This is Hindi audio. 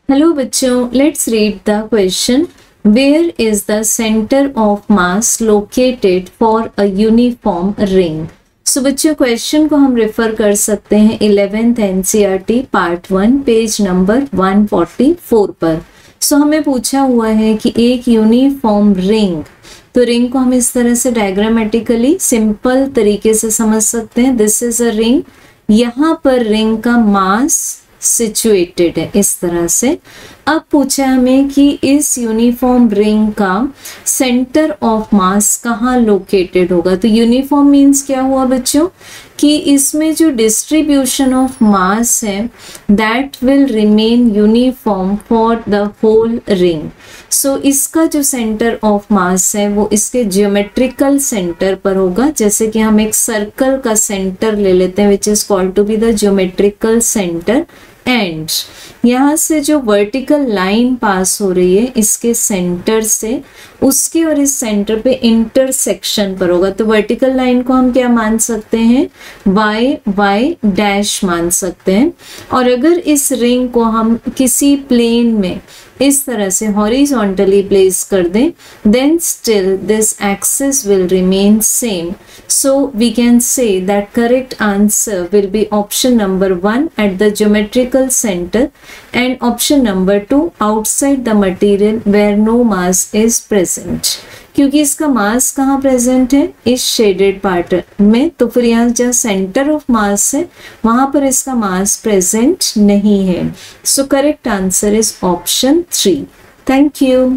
हेलो बच्चों, let's read the question. Where is the centre of mass located for a uniform ring. So बच्चों, क्वेश्चन को हम रेफर कर सकते हैं 11th NCERT part 1 page number 144 पर। सो हमें पूछा हुआ है कि एक यूनिफॉर्म रिंग, तो रिंग को हम इस तरह से डायग्रामेटिकली सिंपल तरीके से समझ सकते हैं। दिस इज अ रिंग, यहाँ पर रिंग का मास सिचुएटेड है इस तरह से। अब पूछा हमें कि इस यूनिफॉर्म रिंग का सेंटर ऑफ मास कहाँ लोकेटेड होगा। तो यूनिफॉर्म मीन्स क्या हुआ बच्चों कि इसमें जो डिस्ट्रीब्यूशन ऑफ मास है that will remain uniform for the whole ring. So इसका जो सेंटर ऑफ मास है वो इसके ज्योमेट्रिकल सेंटर पर होगा। जैसे कि हम एक सर्कल का सेंटर ले लेते हैं which is called to be the geometrical center, and यहाँ से जो वर्टिकल लाइन पास हो रही है इसके सेंटर से, उसके और इस सेंटर पे इंटरसेक्शन पर होगा। तो वर्टिकल लाइन को हम क्या मान सकते हैं, वाई वाई डैश मान सकते हैं। और अगर इस रिंग को हम किसी प्लेन में इस तरह से हॉरिजॉन्टली प्लेस कर दें, then still this axis will remain same. So we can say that correct answer will be option number 1 at the geometrical center and option number 2 outside the material where no mass is present. क्योंकि इसका मास कहाँ प्रेजेंट है, इस शेडेड पार्ट में, तो फिर यहाँ जहाँ सेंटर ऑफ मास है वहां पर इसका मास प्रेजेंट नहीं है। So correct answer is option 3। Thank you.